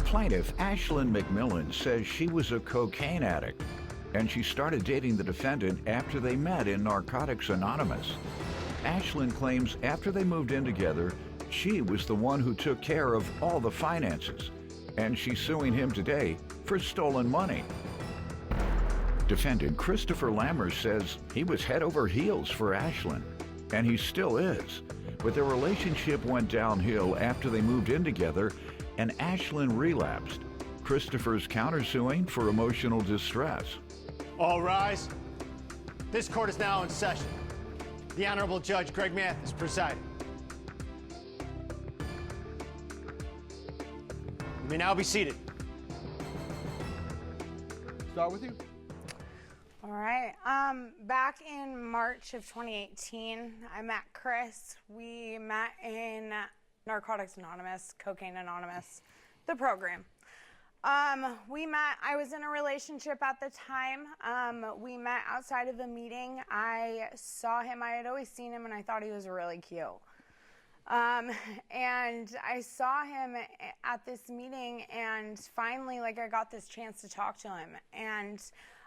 Plaintiff Ashlyn McMillan says she was a cocaine addict, and she started dating the defendant after they met in Narcotics Anonymous. Ashlyn claims after they moved in together, she was the one who took care of all the finances, and she's suing him today for stolen money. Defendant Christopher Lammers says he was head over heels for Ashlyn, and he still is. But their relationship went downhill after they moved in together, and Ashlyn relapsed. Christopher's countersuing for emotional distress. All rise. This court is now in session. The Honorable Judge Greg Mathis presiding. You may now be seated. Start with you. All right. Back in March of 2018, I met Chris. We met in Narcotics Anonymous, Cocaine Anonymous, the program. We met, I was in a relationship at the time. We met outside of a meeting. I saw him, I had always seen him, and I thought he was really cute. And I saw him at this meeting, and finally, like, I got this chance to talk to him. And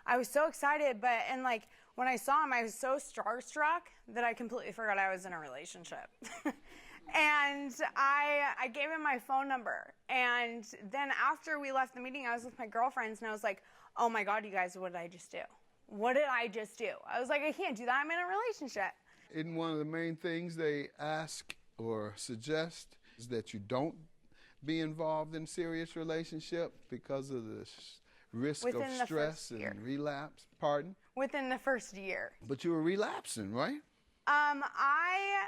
I was so excited, and like, when I saw him, I was so starstruck that I completely forgot I was in a relationship. And I gave him my phone number. And then after we left the meeting, I was with my girlfriends, and I was like, oh my God, you guys, what did I just do? What did I just do? I was like, I can't do that, I'm in a relationship. And one of the main things they ask or suggest is that you don't be involved in serious relationship because of the risk of stress and relapse. Pardon? Within the first year. But you were relapsing, right?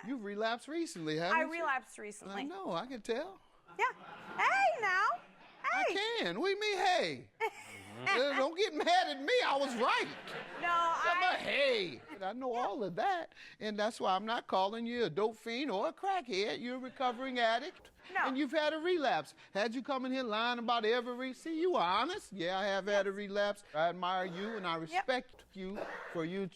You've relapsed recently, haven't you? I relapsed recently. I know, I can tell. Yeah. Hey, now. Hey. I can. What do you mean, hey? Don't get mad at me. I was right. No, Hey. I know all of that, and that's why I'm not calling you a dope fiend or a crackhead. You're a recovering addict, and you've had a relapse. Had you come in here lying about see, you were honest. Yeah, I have had a relapse. I admire you, and I respect you for you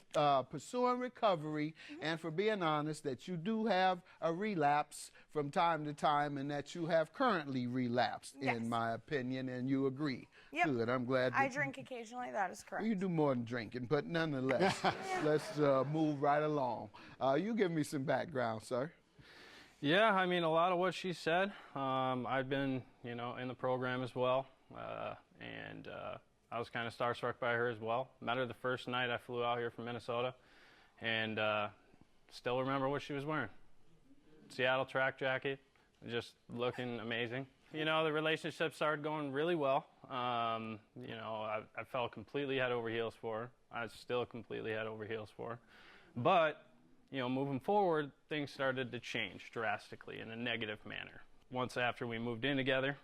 pursuing recovery and for being honest that you do have a relapse from time to time and that you have currently relapsed, in my opinion, and you agree. Yep. Good, I'm glad. I drink occasionally, that is correct. You do more than drinking, but nonetheless, let's move right along. You give me some background, sir. Yeah, I mean, a lot of what she said. I've been, in the program as well, and I was kind of starstruck by her as well. Met her the first night I flew out here from Minnesota, and still remember what she was wearing. Seattle track jacket, just looking amazing. The relationship started going really well. I fell completely head over heels for her. I still completely head over heels for her. But, moving forward, things started to change drastically in a negative manner. Once after we moved in together,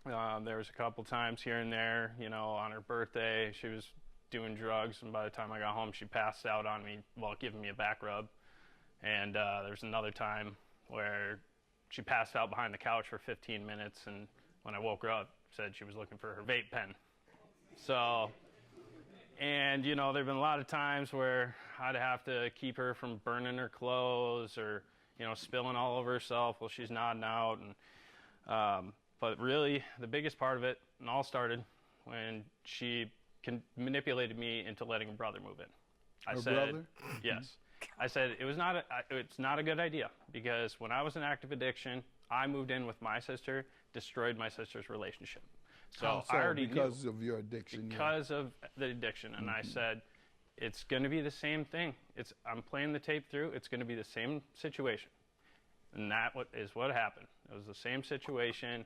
there was a couple times here and there, on her birthday, she was doing drugs, and by the time I got home, she passed out on me while giving me a back rub. And there was another time where she passed out behind the couch for 15 minutes, and when I woke her up, said she was looking for her vape pen. So, and there have been a lot of times where I'd have to keep her from burning her clothes or, spilling all over herself while she's nodding out. And but really, the biggest part of it, and all started when she manipulated me into letting her brother move in. Her brother? Yes. I said it's not a good idea because when I was in active addiction, I moved in with my sister, destroyed my sister's relationship. So I already because of your addiction. Because of the addiction, and I said it's going to be the same thing. I'm playing the tape through. It's going to be the same situation, and that is what happened. It was the same situation.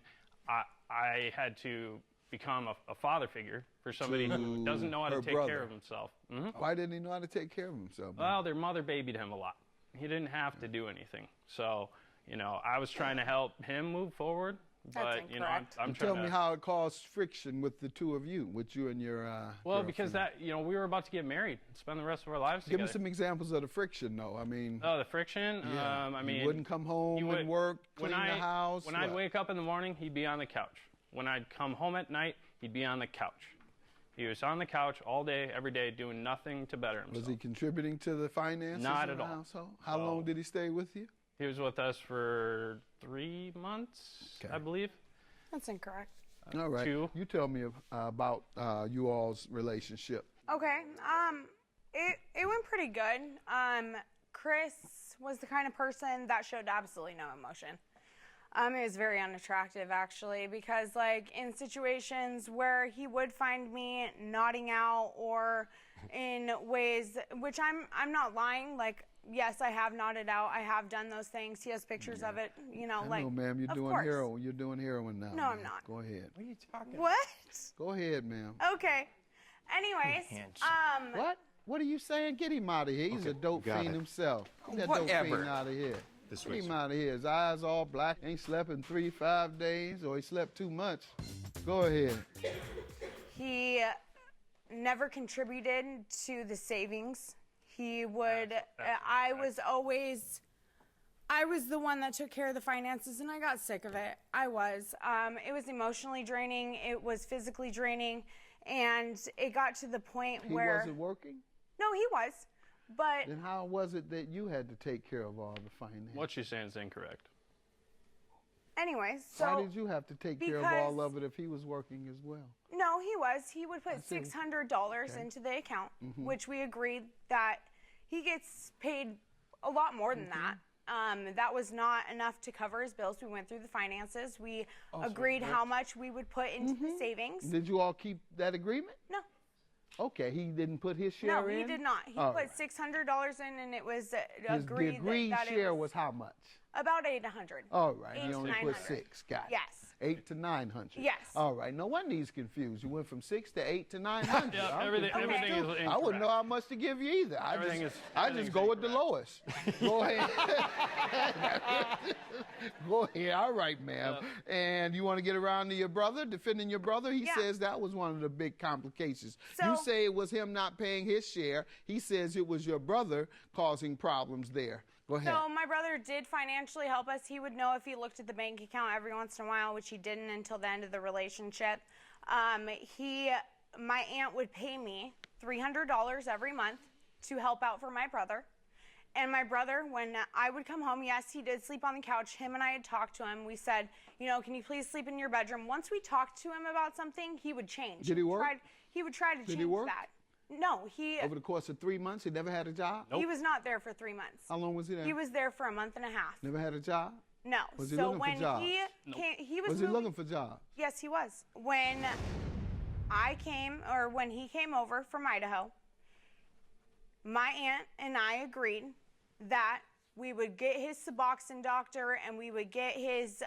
I had to become a father figure for somebody who doesn't know how to take care of himself. Mm-hmm. Why didn't he know how to take care of himself? Well, their mother babied him a lot. He didn't have to do anything. So, I was trying to help him move forward. But, I'm trying to... Tell me how it caused friction with the two of you, with you and your Well, girlfriend. because we were about to get married and spend the rest of our lives together. Give me some examples of the friction, though. I mean... Oh, the friction? Yeah. You wouldn't come home and work, clean the house? When I'd wake up in the morning, he'd be on the couch. When I'd come home at night, he'd be on the couch. He was on the couch all day, every day, doing nothing to better himself. Was he contributing to the finances Not of at the all. household? How long did he stay with you? He was with us for 3 months, I believe. That's incorrect. All right. 2. You tell me about you all's relationship. Okay. It went pretty good. Chris was the kind of person that showed absolutely no emotion. It was very unattractive, actually, because, like, in situations where he would find me nodding out or in ways, which I'm not lying, like, yes, I have nodded out. I have done those things. He has pictures of it, you know, I know, ma'am, you're doing heroin. You're doing heroin now. No, ma'am. I'm not. Go ahead. What are you talking about? What? Go ahead, ma'am. Okay. Anyways, What? What are you saying? Get him out of here. He's a dope fiend himself. Get that dope fiend out of here. Get him out of here. His eyes all black. Ain't slept in 3-5 days, or he slept too much. Go ahead. he never contributed to the savings. He would, I was the one that took care of the finances, and I got sick of it. I was. It was emotionally draining. It was physically draining. And it got to the point where... He wasn't working? No, he was. But... Then how was it that you had to take care of all the finances? What she's saying is incorrect. Anyways, so... Why did you have to take care of all of it if he was working as well? No, he was. He would put $600 into the account, which we agreed that he gets paid a lot more than that. That was not enough to cover his bills. We went through the finances. We agreed how much we would put into the savings. Did you all keep that agreement? No. Okay, he didn't put his share in? No, he did not. He put $600 in, and it was agreed the agreed that share was how much? About $800. All right, he 8 to only put 900. 6. Got it. Yes. 8 to 900. Yes. All right. No wonder he's confused. You went from 6 to 8 to 900. Yeah, everything is incorrect. I wouldn't know how much to give you either. I just go with the lowest. Go ahead. Go ahead. All right, ma'am. And you want to get around to your brother, defending your brother? He says that was one of the big complications. So, you say it was him not paying his share. He says it was your brother causing problems there. Go ahead. So my brother did financially help us. He would know if he looked at the bank account every once in a while, which he didn't until the end of the relationship. My aunt would pay me $300 every month to help out for my brother. And my brother, when I would come home, yes, he did sleep on the couch. Him and I had talked to him. We said, you know, can you please sleep in your bedroom? Once we talked to him about something, he would change. Did he work? He would try to change Did he work? that. No, he... Over the course of 3 months, he never had a job? Nope. He was not there for 3 months. How long was he there? He was there for a month and a half. Never had a job? No. Was he looking for jobs? He was he looking for jobs? Yes, he was. When he came over from Idaho, my aunt and I agreed that we would get his Suboxone doctor and we would get his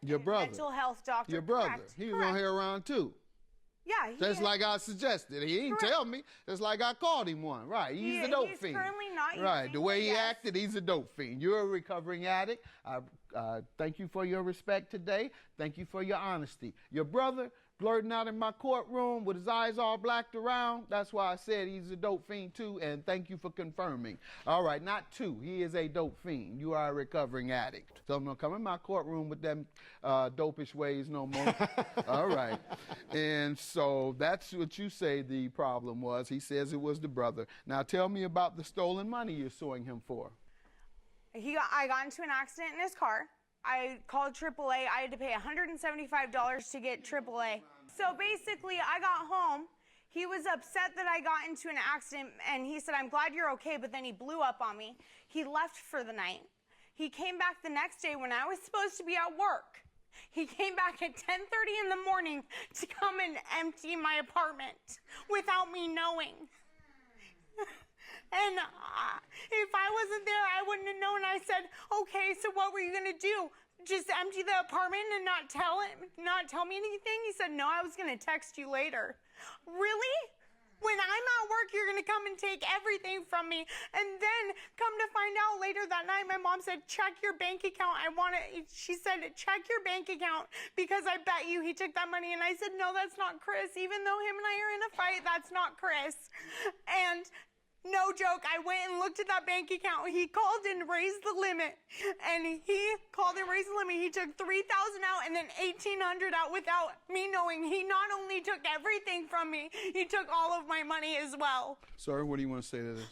mental health doctor. Your brother. Correct. He was on here around too. Yeah. Just like I suggested. He didn't tell me. Just like I called him one. Right. He's a dope fiend. He's currently not right. using, The way he acted, he's a dope fiend. You're a recovering addict. Thank you for your respect today. Thank you for your honesty. Your brother blurting out in my courtroom with his eyes all blacked around. That's why I said he's a dope fiend too, and thank you for confirming. All right, not 2. He is a dope fiend. You are a recovering addict. So don't come in my courtroom with them dopish ways no more. All right. And so that's what you say the problem was. He says it was the brother. Now tell me about the stolen money you're suing him for. I got into an accident in his car. I called AAA. I had to pay $175 to get AAA. So basically, I got home. He was upset that I got into an accident, and he said, I'm glad you're okay, but then he blew up on me. He left for the night. He came back the next day when I was supposed to be at work. He came back at 10:30 in the morning to come and empty my apartment without me knowing. And if I wasn't there, I wouldn't have known. I said, okay, so what were you going to do? Just empty the apartment and not tell me anything? He said, no, I was going to text you later. Really? When I'm at work, you're going to come and take everything from me. And then come to find out later that night, my mom said, check your bank account. She said, check your bank account because I bet you he took that money. And I said, no, that's not Chris. Even though him and I are in a fight, that's not Chris. And no joke, I went and looked at that bank account. He called and raised the limit. And he took $3,000 out and then $1,800 out without me knowing. He not only took everything from me, he took all of my money as well. Sir, what do you want to say to this?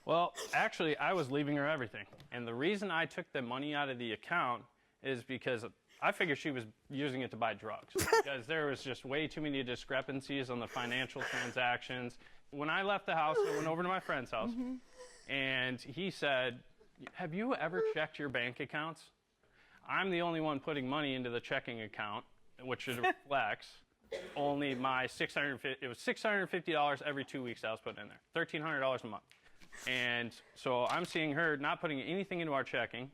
Well, actually, I was leaving her everything. And the reason I took the money out of the account is because I figured she was using it to buy drugs because there was just way too many discrepancies on the financial transactions. When I left the house, I went over to my friend's house, and he said, have you ever checked your bank accounts? I'm the only one putting money into the checking account, which reflects only my $650 every 2 weeks I was putting in there, $1,300 a month. And so I'm seeing her not putting anything into our checking.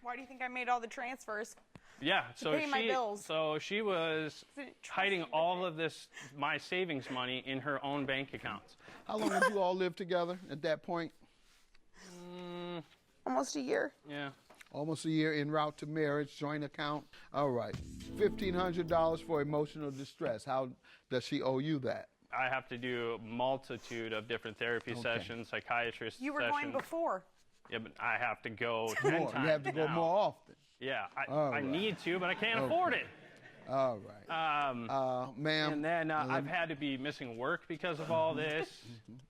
Why do you think I made all the transfers? Yeah, pay my bills. So she was hiding all of this, my savings money, in her own bank accounts. How long did you all live together at that point? Almost a year. Yeah. Almost a year, en route to marriage, joint account. All right. $1,500 for emotional distress. How does she owe you that? I have to do a multitude of different therapy sessions, psychiatrist You were sessions. going before. Yeah, but I have to go 10 More. times You have to go now. more often. Yeah, I right. need to, but I can't afford it. All right. Ma'am. And then I've had to be missing work because of all this,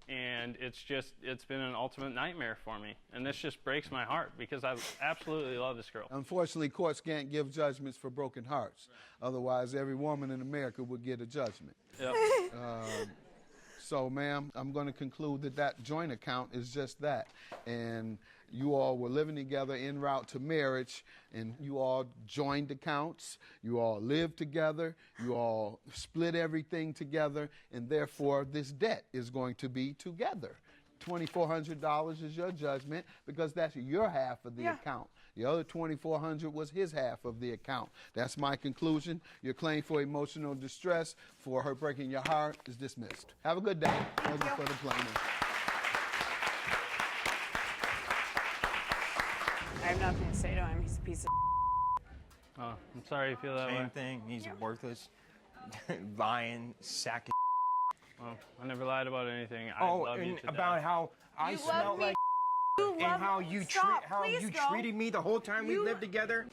and it's been an ultimate nightmare for me. And this just breaks my heart because I absolutely love this girl. Unfortunately, courts can't give judgments for broken hearts. Otherwise, every woman in America would get a judgment. Yep. So, ma'am, I'm going to conclude that that joint account is just that. And you all were living together en route to marriage, and you all joined accounts, you all lived together, you all split everything together, and therefore this debt is going to be together. $2,400 is your judgment because that's your half of the account. The other $2,400 was his half of the account. That's my conclusion. Your claim for emotional distress for her breaking your heart is dismissed. Have a good day. Thank you for the plaintiff. I have nothing to say to him. He's a piece of Oh, I'm sorry you feel that way. Same thing. He's worthless, lying sack of. Well, I never lied about anything. I love you and to about death. how I You smell love me. like You and love how me. you Stop. how Please you go. treated me the whole time we You- lived together.